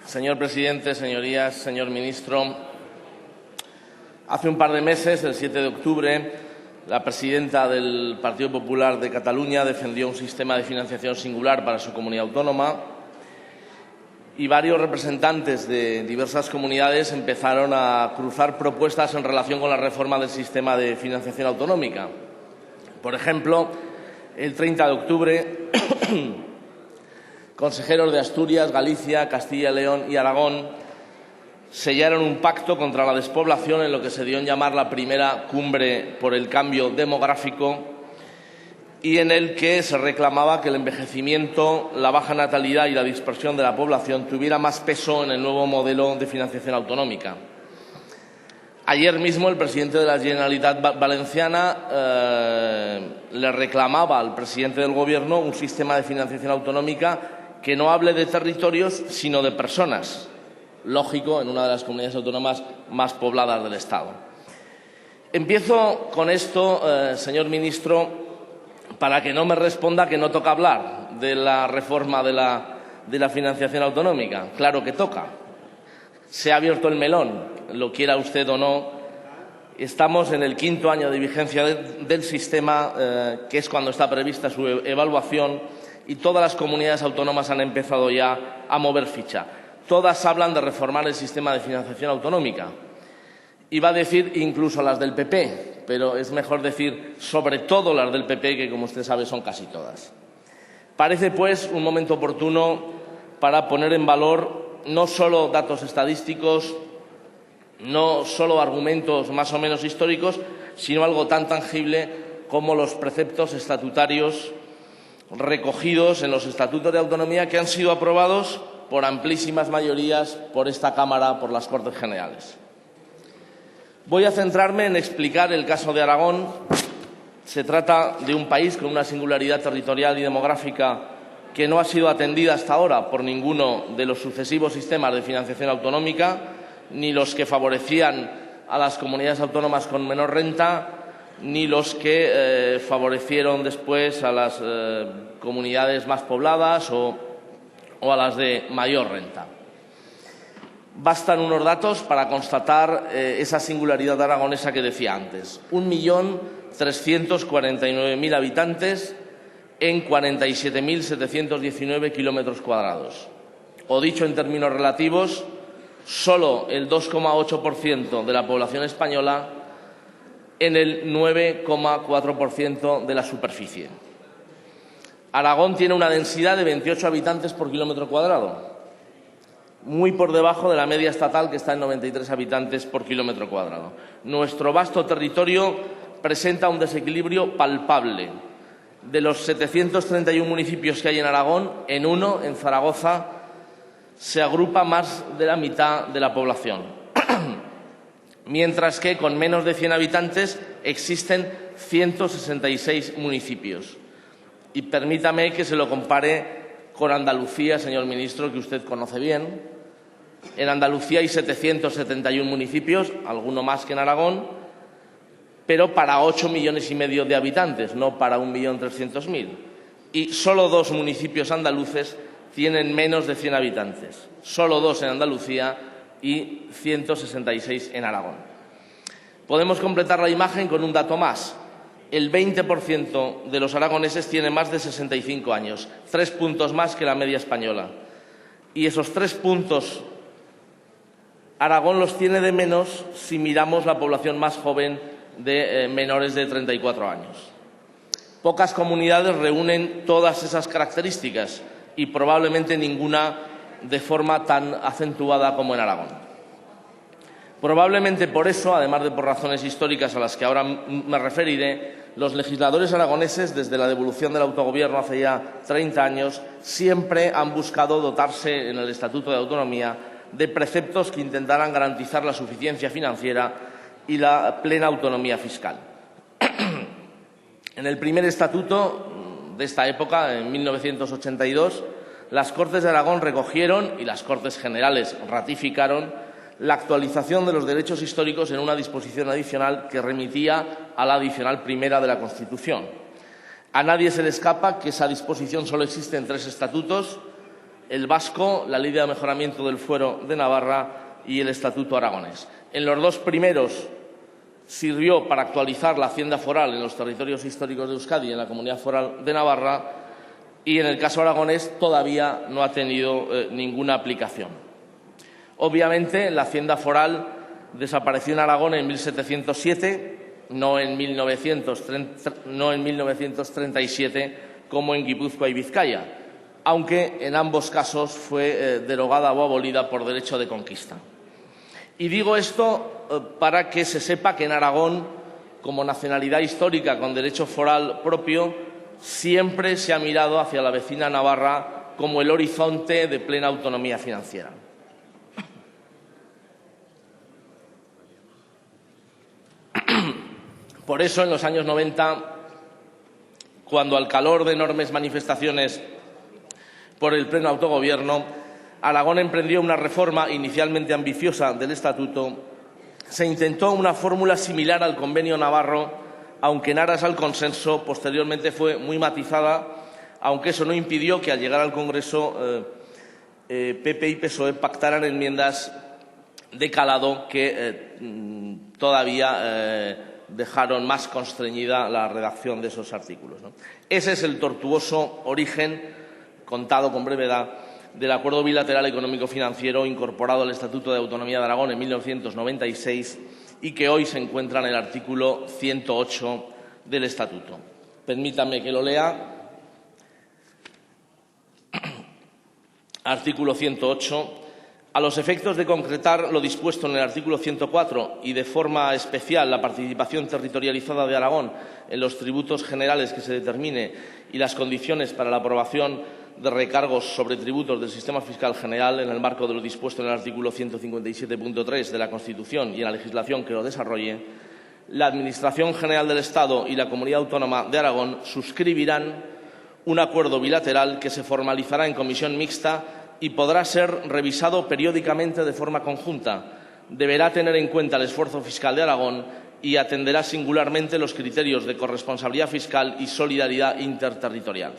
Señor presidente, señorías, señor ministro, hace un par de meses, el 7 de octubre, la presidenta del Partido Popular de Cataluña defendió un sistema de financiación singular para su comunidad autónoma y varios representantes de diversas comunidades empezaron a cruzar propuestas en relación con la reforma del sistema de financiación autonómica. Por ejemplo, el 30 de octubre, consejeros de Asturias, Galicia, Castilla y León y Aragón sellaron un pacto contra la despoblación en lo que se dio en llamar la primera cumbre por el cambio demográfico y en el que se reclamaba que el envejecimiento, la baja natalidad y la dispersión de la población tuviera más peso en el nuevo modelo de financiación autonómica. Ayer mismo el presidente de la Generalitat Valenciana le reclamaba al presidente del Gobierno un sistema de financiación autonómica que no hable de territorios, sino de personas. Lógico, en una de las comunidades autónomas más pobladas del Estado. Empiezo con esto, señor ministro, para que no me responda que no toca hablar de la reforma de la financiación autonómica. Claro que toca. Se ha abierto el melón, lo quiera usted o no. Estamos en el 5º año de vigencia del sistema, que es cuando está prevista su evaluación, y todas las comunidades autónomas han empezado ya a mover ficha. Todas hablan de reformar el sistema de financiación autonómica. Iba a decir incluso las del PP, pero es mejor decir sobre todo las del PP, que como usted sabe son casi todas. Parece, pues, un momento oportuno para poner en valor no solo datos estadísticos, no solo argumentos más o menos históricos, sino algo tan tangible como los preceptos estatutarios recogidos en los estatutos de autonomía que han sido aprobados por amplísimas mayorías por esta Cámara, por las Cortes Generales. Voy a centrarme en explicar el caso de Aragón. Se trata de un país con una singularidad territorial y demográfica que no ha sido atendida hasta ahora por ninguno de los sucesivos sistemas de financiación autonómica, ni los que favorecían a las comunidades autónomas con menor renta, ni los que favorecieron después a las comunidades más pobladas o a las de mayor renta. Bastan unos datos para constatar esa singularidad aragonesa que decía antes. 1.349.000 habitantes en 47.719 kilómetros cuadrados. O dicho en términos relativos, solo el 2,8% de la población española en el 9,4% de la superficie. Aragón tiene una densidad de 28 habitantes por kilómetro cuadrado, muy por debajo de la media estatal, que está en 93 habitantes por kilómetro cuadrado. Nuestro vasto territorio presenta un desequilibrio palpable. De los 731 municipios que hay en Aragón, en uno, en Zaragoza, se agrupa más de la mitad de la población. Mientras que con menos de 100 habitantes existen 166 municipios. Y permítame que se lo compare con Andalucía, señor ministro, que usted conoce bien. En Andalucía hay 771 municipios, alguno más que en Aragón, pero para 8,5 millones de habitantes, no para 1.300.000. Y solo 2 municipios andaluces tienen menos de 100 habitantes. Solo 2 en Andalucía y 166 en Aragón. Podemos completar la imagen con un dato más. El 20% de los aragoneses tiene más de 65 años, 3 puntos más que la media española. Y esos 3 puntos Aragón los tiene de menos si miramos la población más joven de menores de 34 años. Pocas comunidades reúnen todas esas características y probablemente ninguna de forma tan acentuada como en Aragón. Probablemente por eso, además de por razones históricas a las que ahora me referiré, los legisladores aragoneses, desde la devolución del autogobierno hace ya 30 años, siempre han buscado dotarse en el Estatuto de Autonomía de preceptos que intentaran garantizar la suficiencia financiera y la plena autonomía fiscal. En el primer estatuto de esta época, en 1982, las Cortes de Aragón recogieron y las Cortes Generales ratificaron la actualización de los derechos históricos en una disposición adicional que remitía a la adicional primera de la Constitución. A nadie se le escapa que esa disposición solo existe en 3 estatutos, el vasco, la Ley de Mejoramiento del Fuero de Navarra y el Estatuto aragonés. En los dos primeros sirvió para actualizar la hacienda foral en los territorios históricos de Euskadi y en la Comunidad Foral de Navarra, y en el caso aragonés todavía no ha tenido ninguna aplicación. Obviamente, la hacienda foral desapareció en Aragón en 1707, no en 1937 como en Guipúzcoa y Vizcaya, aunque en ambos casos fue derogada o abolida por derecho de conquista. Y digo esto para que se sepa que en Aragón, como nacionalidad histórica con derecho foral propio, siempre se ha mirado hacia la vecina Navarra como el horizonte de plena autonomía financiera. Por eso, en los años 90, cuando al calor de enormes manifestaciones por el pleno autogobierno, Aragón emprendió una reforma inicialmente ambiciosa del Estatuto, se intentó una fórmula similar al Convenio Navarro, aunque en aras al consenso posteriormente fue muy matizada, aunque eso no impidió que al llegar al Congreso PP y PSOE pactaran enmiendas de calado que todavía dejaron más constreñida la redacción de esos artículos, ¿no? Ese es el tortuoso origen, contado con brevedad, del Acuerdo Bilateral Económico-Financiero incorporado al Estatuto de Autonomía de Aragón en 1996 y que hoy se encuentra en el artículo 108 del Estatuto. Permítame que lo lea. Artículo 108. A los efectos de concretar lo dispuesto en el artículo 104 y de forma especial la participación territorializada de Aragón en los tributos generales que se determine y las condiciones para la aprobación de recargos sobre tributos del sistema fiscal general en el marco de lo dispuesto en el artículo 157.3 de la Constitución y en la legislación que lo desarrolle, la Administración General del Estado y la Comunidad Autónoma de Aragón suscribirán un acuerdo bilateral que se formalizará en comisión mixta y podrá ser revisado periódicamente de forma conjunta. Deberá tener en cuenta el esfuerzo fiscal de Aragón y atenderá singularmente los criterios de corresponsabilidad fiscal y solidaridad interterritorial.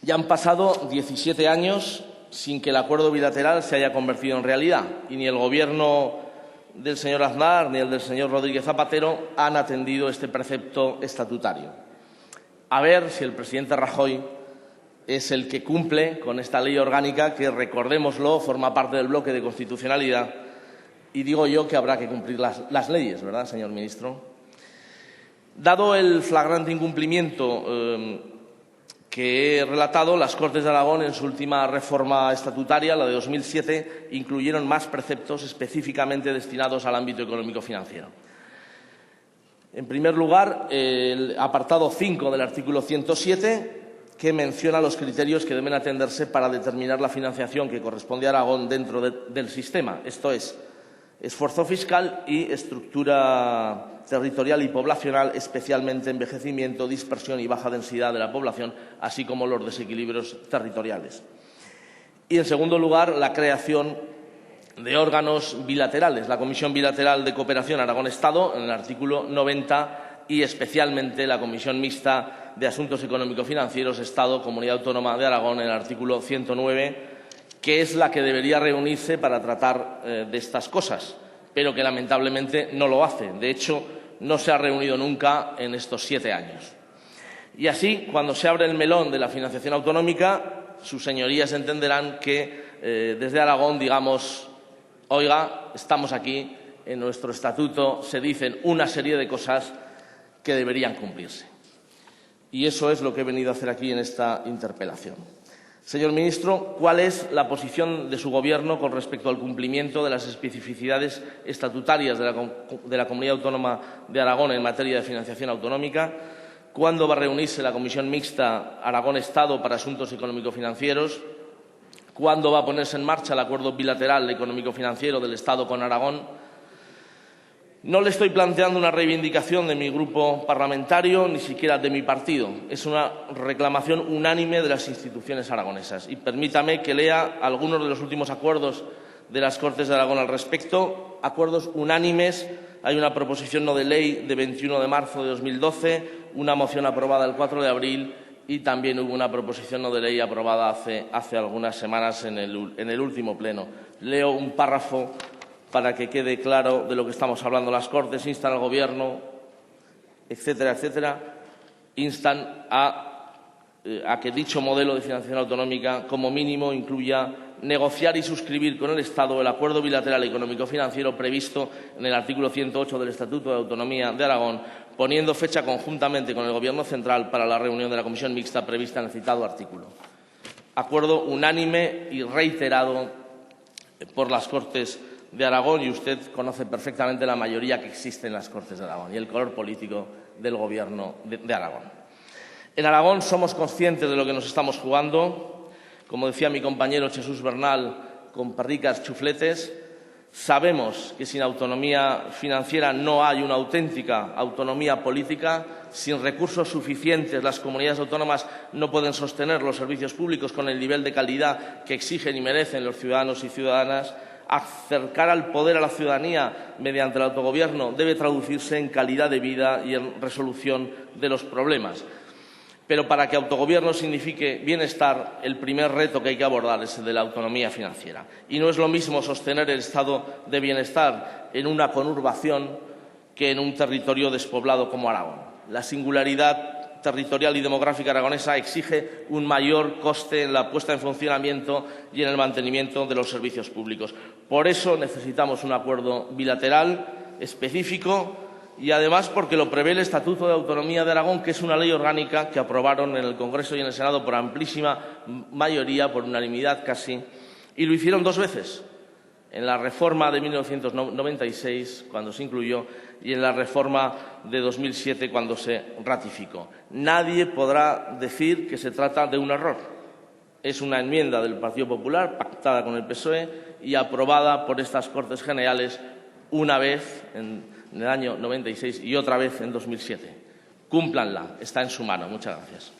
Ya han pasado 17 años sin que el acuerdo bilateral se haya convertido en realidad y ni el Gobierno del señor Aznar ni el del señor Rodríguez Zapatero han atendido este precepto estatutario. A ver si el presidente Rajoy es el que cumple con esta ley orgánica que, recordémoslo, forma parte del bloque de constitucionalidad, y digo yo que habrá que cumplir las leyes, ¿verdad, señor ministro? Dado el flagrante incumplimiento que he relatado, las Cortes de Aragón, en su última reforma estatutaria, la de 2007, incluyeron más preceptos específicamente destinados al ámbito económico-financiero. En primer lugar, el apartado 5 del artículo 107, que menciona los criterios que deben atenderse para determinar la financiación que corresponde a Aragón dentro del sistema, esto es, esfuerzo fiscal y estructura territorial y poblacional, especialmente envejecimiento, dispersión y baja densidad de la población, así como los desequilibrios territoriales. Y, en segundo lugar, la creación de órganos bilaterales, la Comisión Bilateral de Cooperación Aragón-Estado, en el artículo 90, y especialmente la Comisión Mixta de Asuntos Económico-Financieros Estado-Comunidad Autónoma de Aragón, en el artículo 109, que es la que debería reunirse para tratar de estas cosas, pero que lamentablemente no lo hace. De hecho, no se ha reunido nunca en estos 7 años. Y así, cuando se abre el melón de la financiación autonómica, sus señorías entenderán que desde Aragón digamos: oiga, estamos aquí, en nuestro estatuto se dicen una serie de cosas que deberían cumplirse. Y eso es lo que he venido a hacer aquí en esta interpelación. Señor ministro, ¿cuál es la posición de su Gobierno con respecto al cumplimiento de las especificidades estatutarias de la Comunidad Autónoma de Aragón en materia de financiación autonómica? ¿Cuándo va a reunirse la Comisión Mixta Aragón-Estado para Asuntos Económico-Financieros? ¿Cuándo va a ponerse en marcha el acuerdo bilateral económico-financiero del Estado con Aragón? No le estoy planteando una reivindicación de mi grupo parlamentario, ni siquiera de mi partido. Es una reclamación unánime de las instituciones aragonesas. Y permítame que lea algunos de los últimos acuerdos de las Cortes de Aragón al respecto. Acuerdos unánimes. Hay una proposición no de ley de 21 de marzo de 2012, una moción aprobada el 4 de abril y también hubo una proposición no de ley aprobada hace algunas semanas en el último pleno. Leo un párrafo para que quede claro de lo que estamos hablando. Las Cortes instan al Gobierno, etcétera, etcétera, instan a que dicho modelo de financiación autonómica, como mínimo, incluya negociar y suscribir con el Estado el acuerdo bilateral económico-financiero previsto en el artículo 108 del Estatuto de Autonomía de Aragón, poniendo fecha conjuntamente con el Gobierno central para la reunión de la comisión mixta prevista en el citado artículo. Acuerdo unánime y reiterado por las Cortes de Aragón, y usted conoce perfectamente la mayoría que existe en las Cortes de Aragón y el color político del Gobierno de Aragón. En Aragón somos conscientes de lo que nos estamos jugando. Como decía mi compañero Jesús Bernal, con perricas chufletes, sabemos que sin autonomía financiera no hay una auténtica autonomía política. Sin recursos suficientes, las comunidades autónomas no pueden sostener los servicios públicos con el nivel de calidad que exigen y merecen los ciudadanos y ciudadanas. Acercar al poder a la ciudadanía mediante el autogobierno debe traducirse en calidad de vida y en resolución de los problemas. Pero para que autogobierno signifique bienestar, el primer reto que hay que abordar es el de la autonomía financiera. Y no es lo mismo sostener el estado de bienestar en una conurbación que en un territorio despoblado como Aragón. La singularidad territorial y demográfica aragonesa exige un mayor coste en la puesta en funcionamiento y en el mantenimiento de los servicios públicos. Por eso necesitamos un acuerdo bilateral específico, y además porque lo prevé el Estatuto de Autonomía de Aragón, que es una ley orgánica que aprobaron en el Congreso y en el Senado por amplísima mayoría, por unanimidad casi, y lo hicieron dos veces, en la reforma de 1996, cuando se incluyó, y en la reforma de 2007, cuando se ratificó. Nadie podrá decir que se trata de un error. Es una enmienda del Partido Popular, pactada con el PSOE y aprobada por estas Cortes Generales una vez en el año 96 y otra vez en 2007. Cúmplanla, está en su mano. Muchas gracias.